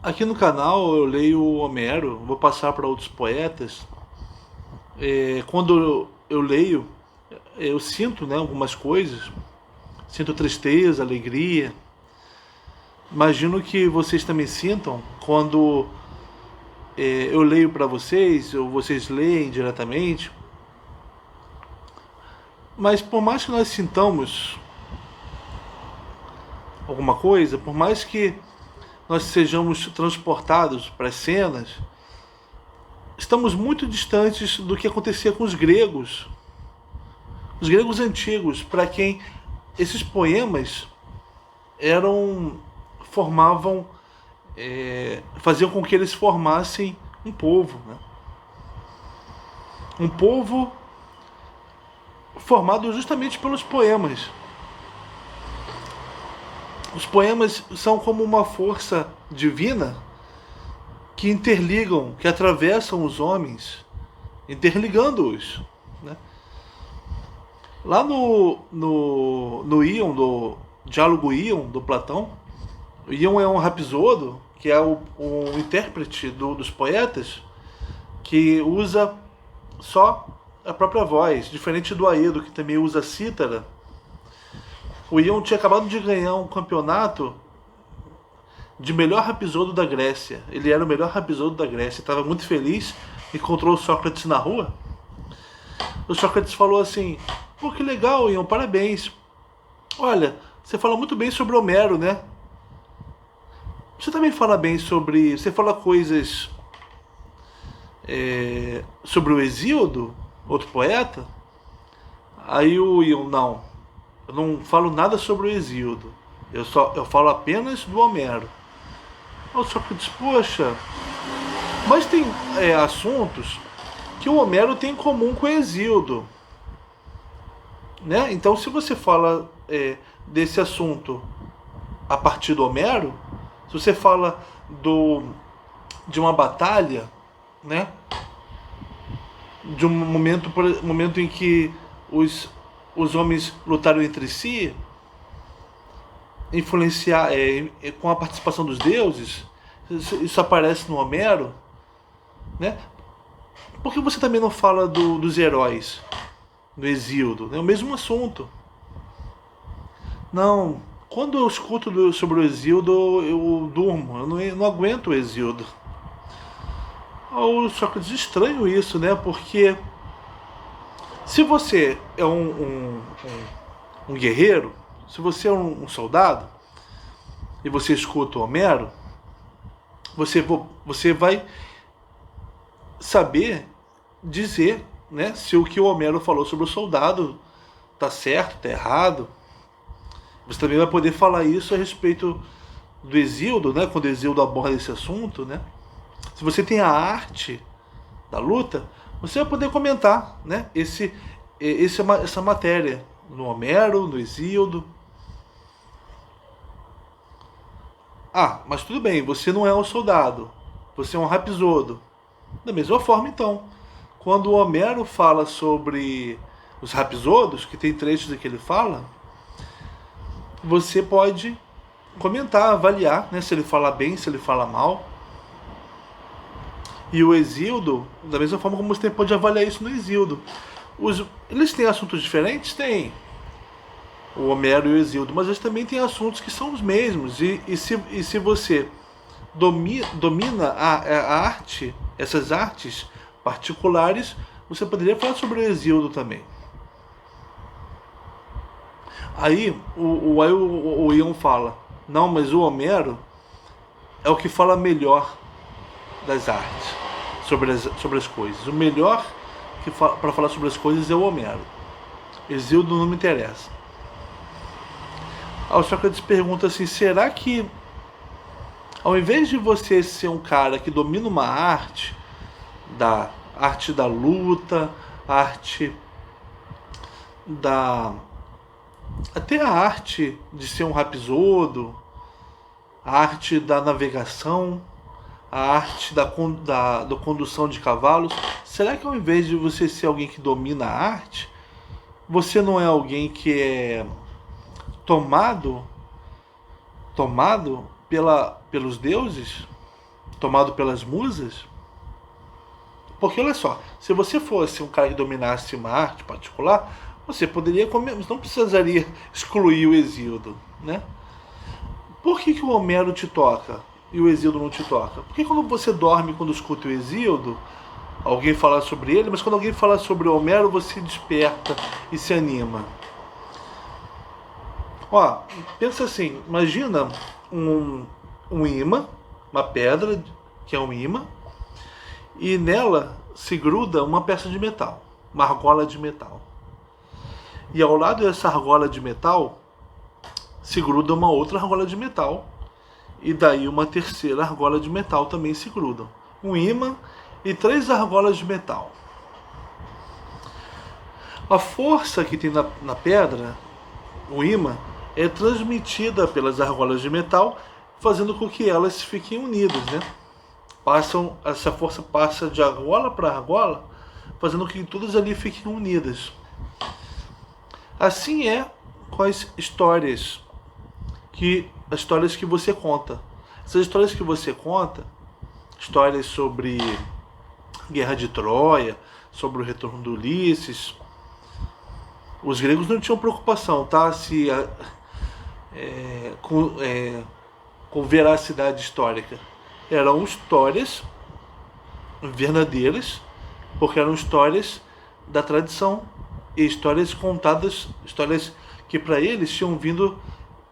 Aqui no canal eu leio o Homero, vou passar para outros poetas. Quando eu leio, eu sinto, né, algumas coisas, sinto tristeza, alegria. Imagino que vocês também sintam quando eu leio para vocês, ou vocês leem diretamente. Mas por mais que nós sintamos alguma coisa, por mais que nós sejamos transportados para as cenas, estamos muito distantes do que acontecia com os gregos antigos, para quem esses poemas eram formavam, faziam com que eles formassem um povo, né? Um povo formado justamente pelos poemas. Os poemas são como uma força divina que interligam, que atravessam os homens, interligando-os, né? Lá no Ion, do diálogo Ion, do Platão, o Ion é um rapsodo, que é o intérprete dos poetas, que usa só a própria voz, diferente do Aedo, que também usa cítara. O Ion tinha acabado de ganhar um campeonato de melhor rapsodo da Grécia. Ele era o melhor rapsodo da Grécia, estava muito feliz, encontrou o Sócrates na rua. O Sócrates falou assim: pô, que legal, Ion, parabéns. Olha, você fala muito bem sobre Homero, né? Você também fala bem sobre... Você fala coisas sobre o Hesíodo, outro poeta? Aí o Ion, não. Eu não falo nada sobre o Hesíodo. Eu falo apenas do Homero. O Sócrates, poxa, mas tem assuntos que o Homero tem em comum com o Hesíodo, né? Então, se você fala desse assunto a partir do Homero, se você fala de uma batalha, né? De um momento em que os homens lutaram entre si, influenciar com a participação dos deuses, isso aparece no Homero, né? Por que você também não fala dos heróis, do Hesíodo? É o mesmo assunto. Não, quando eu escuto sobre o Hesíodo, eu durmo, eu não aguento o Hesíodo. Só que estranho isso, né? Porque se você é um guerreiro, se você é um soldado, e você escuta o Homero, você vai saber dizer, né, se o que o Homero falou sobre o soldado tá certo, tá errado. Você também vai poder falar isso a respeito do Hesíodo, né, quando o Hesíodo aborda esse assunto, né? Se você tem a arte da luta, você vai poder comentar, né, essa matéria no Homero, no Hesíodo. Ah, mas tudo bem, você não é um soldado, você é um rapsodo. Da mesma forma, então, quando o Homero fala sobre os rapsodos, que tem trechos em que ele fala, você pode comentar, avaliar, né, se ele fala bem, se ele fala mal. E o Hesíodo, da mesma forma como você pode avaliar isso no Hesíodo. Eles têm assuntos diferentes? Tem. O Homero e o Hesíodo, mas eles também têm assuntos que são os mesmos. Se você domina a arte, essas artes particulares, você poderia falar sobre o Hesíodo também. Aí o Ion fala: não, mas o Homero é o que fala melhor das artes, sobre as coisas. O melhor para falar sobre as coisas é o Homero. Hesíodo não me interessa. Aí o Sócrates pergunta assim: será que, ao invés de você ser um cara que domina uma arte, da arte da luta, a arte da... até a arte de ser um rapsodo, a arte da navegação, a arte da condução de cavalos, será que ao invés de você ser alguém que domina a arte, você não é alguém que é tomado pelos deuses? tomado pelas musas? Porque olha só, se você fosse um cara que dominasse uma arte particular, você poderia comer, não precisaria excluir o Hesíodo, né? Por que o Homero te toca e o Hesíodo não te toca? Porque quando você dorme, quando escuta o Hesíodo, alguém fala sobre ele, mas quando alguém fala sobre o Homero, você desperta e se anima. Ó, pensa assim, imagina um imã, uma pedra que é um imã, e nela se gruda uma peça de metal, uma argola de metal. E ao lado dessa argola de metal se gruda uma outra argola de metal, e daí uma terceira argola de metal também se grudam. Um imã e 3 argolas de metal. A força que tem na pedra, o imã, é transmitida pelas argolas de metal, fazendo com que elas fiquem unidas, né? Essa força passa de argola para argola, fazendo com que todas ali fiquem unidas. Assim é com as histórias que você conta. Essas histórias que você conta, histórias sobre Guerra de Troia, sobre o retorno do Ulisses. Os gregos não tinham preocupação, tá? Com veracidade histórica. Eram histórias verdadeiras, porque eram histórias da tradição e histórias contadas, histórias que para eles tinham vindo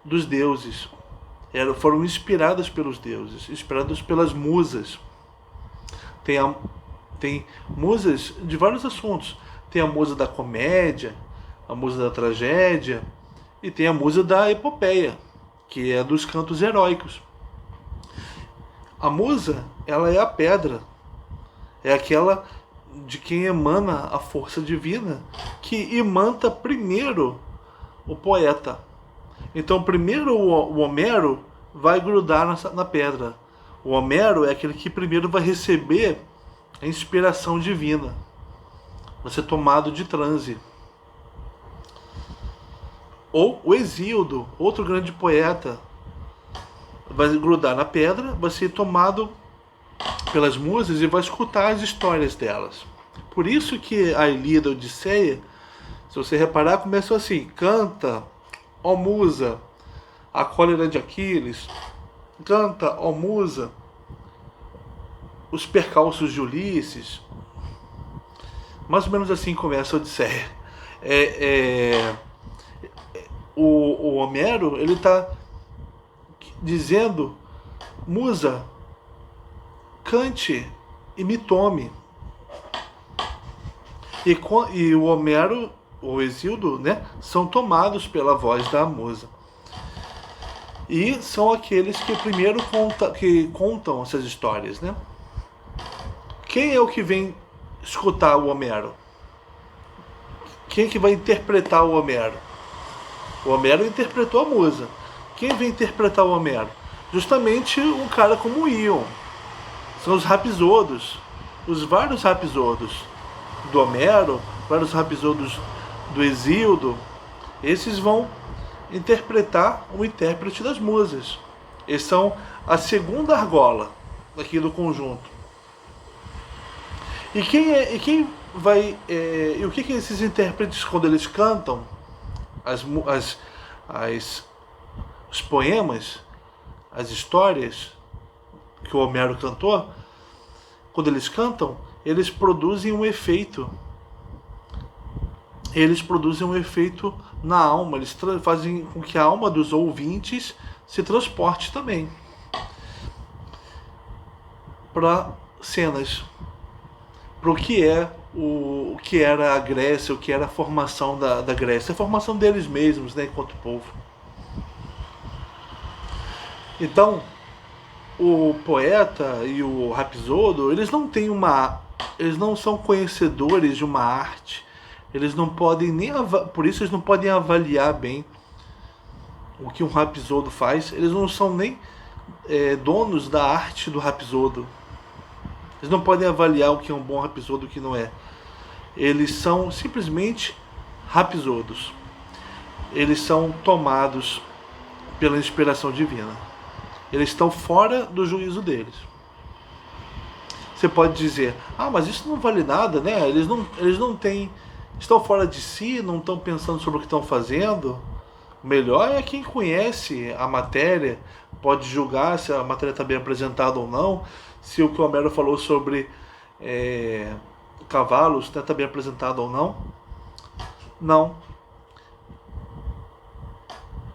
dos deuses. Foram inspiradas pelos deuses, inspiradas pelas musas. Tem musas de vários assuntos. Tem a musa da comédia, a musa da tragédia, e tem a musa da epopeia, que é dos cantos heróicos. A musa, ela é a pedra, é aquela de quem emana a força divina, que imanta primeiro o poeta. Então primeiro o Homero vai grudar na pedra. O Homero é aquele que primeiro vai receber a inspiração divina, vai ser tomado de transe. Ou o Hesíodo, outro grande poeta, vai grudar na pedra, vai ser tomado pelas musas e vai escutar as histórias delas. Por isso que a Ilíada, a Odisseia, se você reparar, começou assim: canta, ó musa, a cólera de Aquiles, canta, ó musa, os percalços de Ulisses. Mais ou menos assim começa a Odisseia. O Homero, ele está dizendo: musa, cante e me tome. E o Homero, o Hesíodo, né, são tomados pela voz da musa. E são aqueles que primeiro contam essas histórias, né? Quem é o que vem escutar o Homero? Quem é que vai interpretar o Homero? O Homero interpretou a musa. Quem vem interpretar o Homero? Justamente um cara como o Ion. São os Rapsodos. Os vários Rapsodos do Homero, vários Rapsodos do Hesíodo. Esses vão interpretar o intérprete das musas. Eles são a segunda argola aqui do conjunto. E o que esses intérpretes, quando eles cantam os poemas, as histórias que o Homero cantou, quando eles cantam, eles produzem um efeito. Eles produzem um efeito na alma, eles fazem com que a alma dos ouvintes se transporte também para cenas, para o que era a Grécia, o que era a formação da Grécia, a formação deles mesmos, né, enquanto povo. Então, o poeta e o Rapsodo, eles não são conhecedores de uma arte. Eles não podem por isso eles não podem avaliar bem o que um Rapsodo faz. Eles não são nem donos da arte do Rapsodo. Eles não podem avaliar o que é um bom Rapsodo e o que não é. Eles são simplesmente Rapsodos. Eles são tomados pela inspiração divina. Eles estão fora do juízo deles. você pode dizer, mas isso não vale nada, né? Eles não têm, estão fora de si, não estão pensando sobre o que estão fazendo. O melhor é quem conhece a matéria, pode julgar se a matéria está bem apresentada ou não, se o que o Homero falou sobre cavalos está bem apresentado ou não. Não.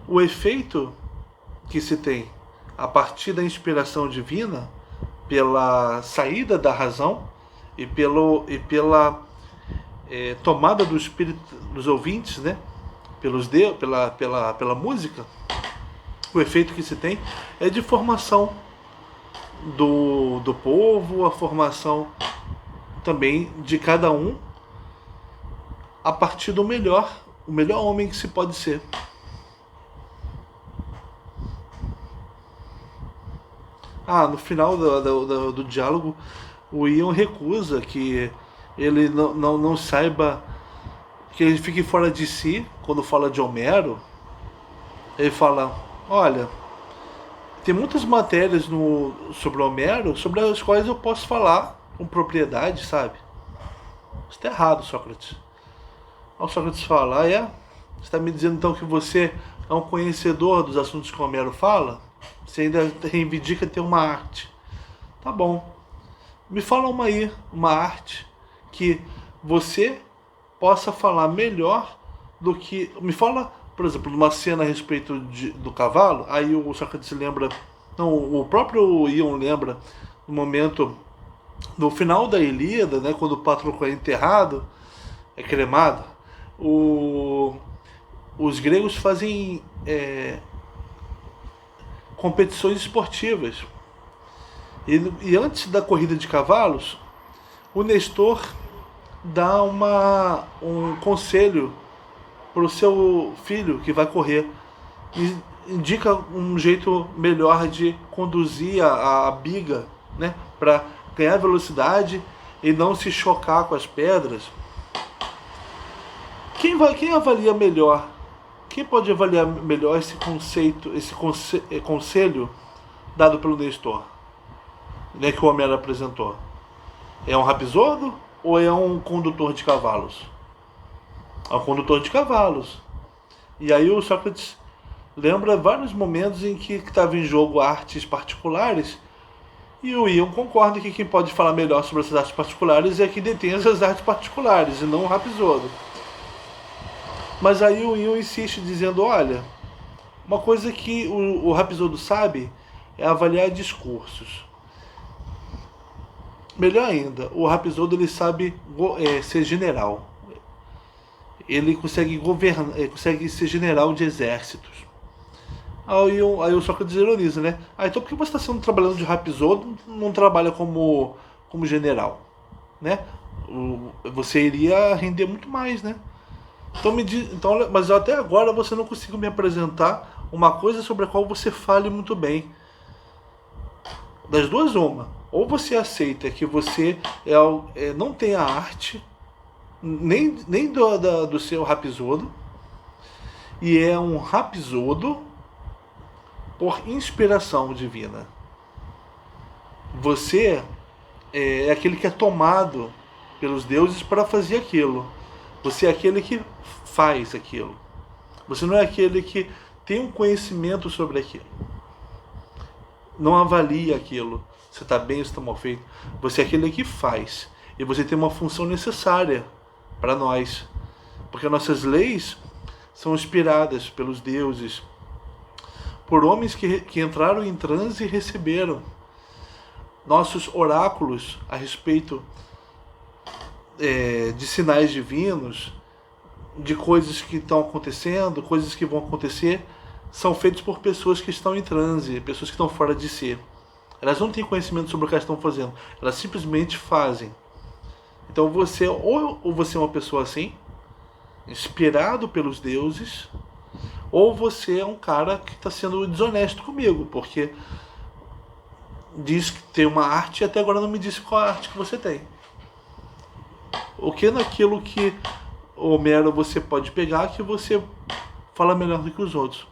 O efeito que se tem a partir da inspiração divina, pela saída da razão e pela tomada do espírito dos ouvintes, né? Pela música, o efeito que se tem é de formação do povo, a formação também de cada um a partir do o melhor homem que se pode ser. No final do diálogo, o Ion recusa que ele não saiba, que ele fique fora de si quando fala de Homero. Ele fala, olha, tem muitas matérias sobre Homero sobre as quais eu posso falar com propriedade, sabe? Isso está errado, Sócrates. O Sócrates fala, você está me dizendo então que você é um conhecedor dos assuntos que Homero fala? Você ainda reivindica ter uma arte. Tá bom. Me fala uma arte que você possa falar melhor do que... Me fala, por exemplo, uma cena a respeito do cavalo. Aí o Sócrates lembra... Não, o próprio Ion lembra no momento... No final da Ilíada, né, quando o Patroclo é enterrado, é cremado, os gregos fazem competições esportivas. E antes da corrida de cavalos, o Nestor dá um conselho para o seu filho que vai correr. E indica um jeito melhor de conduzir a biga, né, para ganhar velocidade e não se chocar com as pedras. Quem avalia melhor? Quem pode avaliar melhor esse conceito, esse conselho dado pelo Nestor, né, que o Homero apresentou? É um rapisodo ou é um condutor de cavalos? É um condutor de cavalos. E aí o Sócrates lembra vários momentos em que estava em jogo artes particulares, e o Ion concorda que quem pode falar melhor sobre essas artes particulares é quem detém essas artes particulares, e não o rapisodo. Mas aí o Ion insiste dizendo, olha, uma coisa que o rapisodo sabe é avaliar discursos. Melhor ainda, o rapisodo ele sabe ser general. Ele consegue governar, consegue ser general de exércitos. Aí o Sócrates ironiza, né? Então por que você está trabalhando de rapisodo, não trabalha como general, né? Você iria render muito mais, né? Mas até agora você não conseguiu me apresentar uma coisa sobre a qual você fale muito bem. Das duas, uma. Ou você aceita que você não tem a arte, nem do seu rapisodo, e é um rapisodo por inspiração divina. Você é aquele que é tomado pelos deuses para fazer aquilo. Você é aquele que faz aquilo. Você não é aquele que tem um conhecimento sobre aquilo. Não avalia aquilo, se está bem ou se está mal feito. Você é aquele que faz. E você tem uma função necessária para nós. Porque nossas leis são inspiradas pelos deuses, por homens que entraram em transe e receberam. Nossos oráculos a respeito de sinais divinos, de coisas que estão acontecendo, coisas que vão acontecer, são feitos por pessoas que estão em transe, pessoas que estão fora de si. Elas não têm conhecimento sobre o que elas estão fazendo, elas simplesmente fazem. Então você, ou você é uma pessoa assim, inspirado pelos deuses, ou você é um cara que está sendo desonesto comigo, porque diz que tem uma arte e até agora não me disse qual a arte que você tem. O que naquilo que Homero você pode pegar que você fala melhor do que os outros?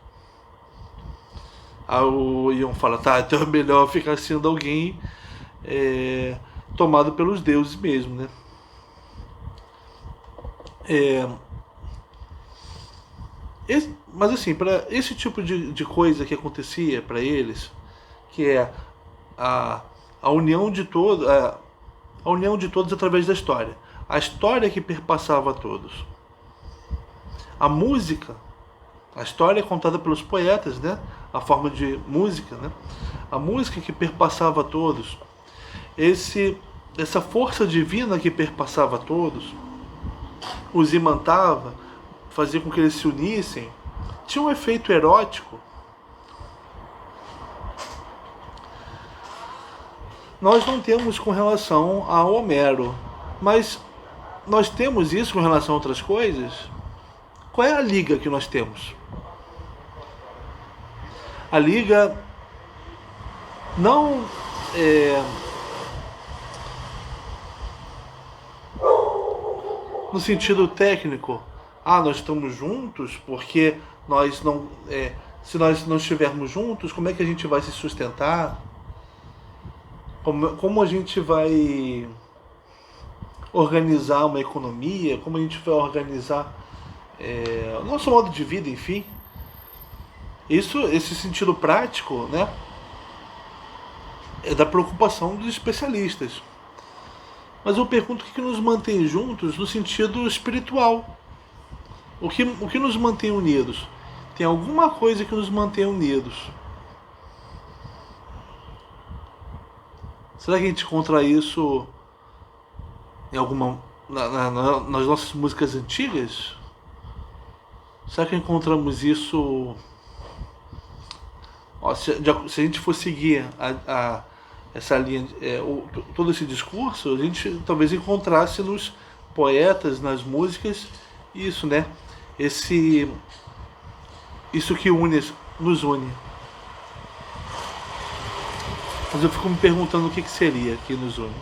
Aí o Ion fala, então é melhor ficar sendo alguém tomado pelos deuses mesmo, né? Mas assim, para esse tipo de coisa que acontecia para eles, que é a, a união de todos, a união de todos através da história, a história que perpassava a todos, a música, a história contada pelos poetas, né? A forma de música, né? A música que perpassava a todos, essa força divina que perpassava a todos, os imantava, fazia com que eles se unissem, tinha um efeito erótico. Nós não temos com relação a Homero, mas nós temos isso com relação a outras coisas. Qual é a liga que nós temos? A liga não no sentido técnico. Nós estamos juntos porque nós não. Se nós não estivermos juntos, como é que a gente vai se sustentar? Como a gente vai organizar uma economia? Como a gente vai organizar o nosso modo de vida, enfim? Esse sentido prático, né, é da preocupação dos especialistas. Mas eu pergunto o que nos mantém juntos no sentido espiritual. O que nos mantém unidos? Tem alguma coisa que nos mantém unidos. Será que a gente encontra isso em alguma nas nossas músicas antigas? Será que encontramos isso? Se a gente for seguir essa linha, todo esse discurso, a gente talvez encontrasse nos poetas, nas músicas, isso, né? Isso que nos une. Mas eu fico me perguntando o que seria que nos une.